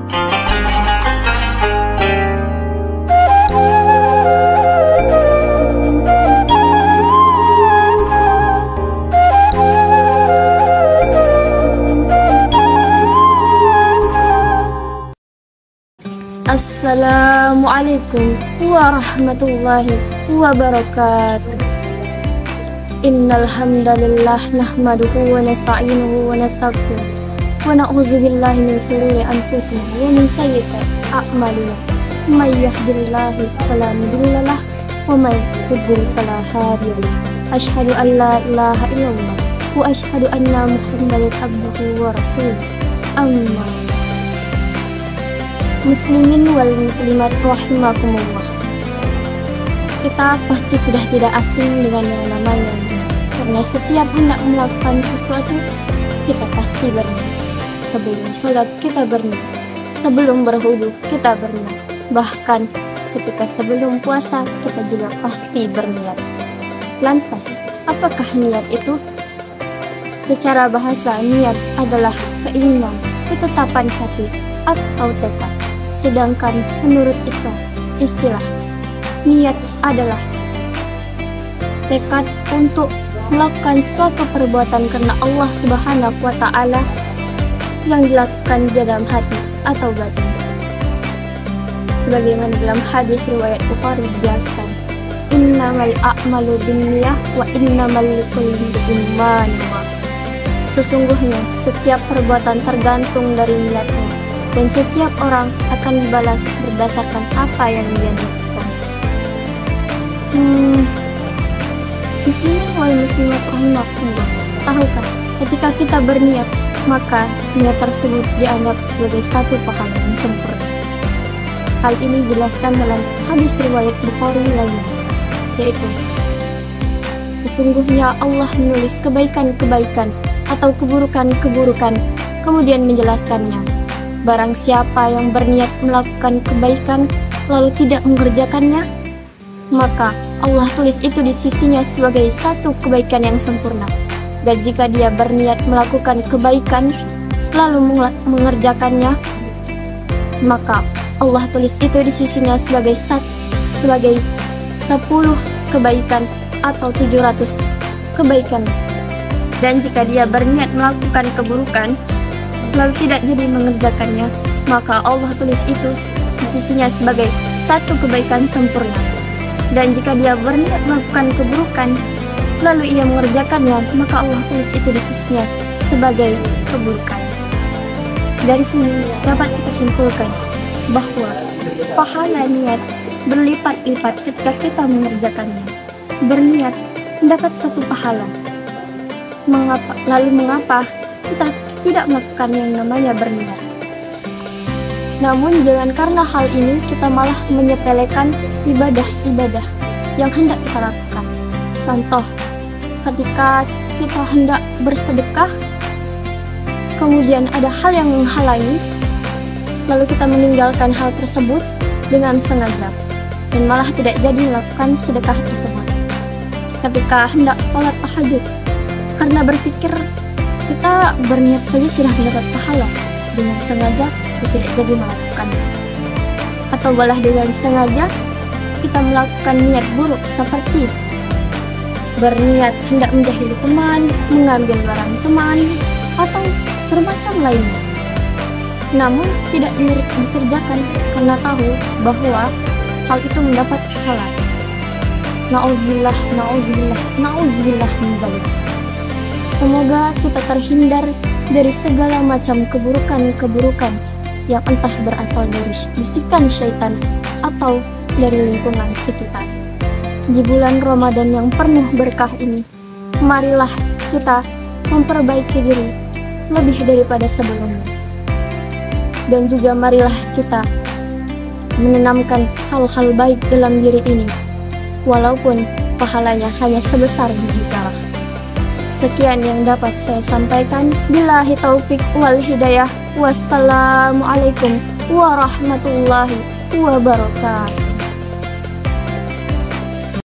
Assalamualaikum warahmatullahi wabarakatuh. Innal hamdalillah nahmaduhu wa nasta'inuhu wa nastaghfiruh wa na'udzu billahi min shururi anfusina wa min sayyiati a'malina. May yahdihillahu fala mudilla lahu wa may yudlil fala hadiya lahu. Asyhadu an la ilaha illallah wa asyhadu anna Muhammadan abduhu wa rasuluh. Amma muslimin wal muslimat rahimakumullah. Kita pasti sudah tidak asing dengan yang namanya, karena setiap hendak melakukan sesuatu kita pasti berniat. Sebelum sholat kita berniat, sebelum berwudu kita berniat, bahkan ketika sebelum puasa kita juga pasti berniat. Lantas, apakah niat itu? Secara bahasa, niat adalah keinginan, ketetapan hati atau tekad. Sedangkan menurut istilah, niat adalah tekad untuk melakukan suatu perbuatan karena Allah Subhanahu wa Ta'ala yang dilakukan di dalam hati atau batin. Sebagaimana dalam hadis riwayat Bukhari dijelaskan, innamal a'malu binniyah wa innamal likulli imri'in ma nawa. Sesungguhnya setiap perbuatan tergantung dari niatnya, dan setiap orang akan dibalas berdasarkan apa yang dia lakukan. Muslimin wal muslimat rahimakumullah. Tahukah, ketika kita berniat, maka niat tersebut dianggap sebagai satu pahala yang sempurna. Hal ini dijelaskan dalam hadis riwayat Bukhari lainnya, yaitu sesungguhnya Allah menulis kebaikan-kebaikan atau keburukan-keburukan, kemudian menjelaskannya. Barang siapa yang berniat melakukan kebaikan lalu tidak mengerjakannya, maka Allah tulis itu di sisinya sebagai satu kebaikan yang sempurna. Dan jika dia berniat melakukan kebaikan lalu mengerjakannya, maka Allah tulis itu di sisinya sebagai 10 kebaikan atau 700 kebaikan. Dan jika dia berniat melakukan keburukan lalu tidak jadi mengerjakannya, maka Allah tulis itu di sisinya sebagai satu kebaikan sempurna. Dan jika dia berniat melakukan keburukan lalu ia mengerjakannya, maka Allah tulis itu di sisinya sebagai keburukan. Dari sini dapat kita simpulkan bahwa pahala niat berlipat-lipat ketika kita mengerjakannya. Berniat mendapat satu pahala. Mengapa kita tidak melakukan yang namanya berniat? Namun jangan karena hal ini kita malah menyepelekan ibadah-ibadah yang hendak kita lakukan. Contoh, ketika kita hendak bersedekah, kemudian ada hal yang menghalangi, lalu kita meninggalkan hal tersebut dengan sengaja dan malah tidak jadi melakukan sedekah tersebut. Ketika hendak sholat tahajud, karena berpikir kita berniat saja sudah mendapat pahala, dengan sengaja kita tidak jadi melakukannya. Atau malah dengan sengaja kita melakukan niat buruk seperti berniat hendak menjahili teman, mengambil barang teman, atau bermacam lainnya. Namun tidak dikerjakan karena tahu bahwa hal itu mendapat pahala. Na'udzubillah min dzalik. Semoga kita terhindar dari segala macam keburukan-keburukan yang entah berasal dari bisikan syaitan atau dari lingkungan sekitar. Di bulan Ramadan yang penuh berkah ini, marilah kita memperbaiki diri lebih daripada sebelumnya. Dan juga marilah kita menanamkan hal-hal baik dalam diri ini, walaupun pahalanya hanya sebesar biji zarah. Sekian yang dapat saya sampaikan. Billahi taufik wal hidayah. Wassalamualaikum warahmatullahi wabarakatuh.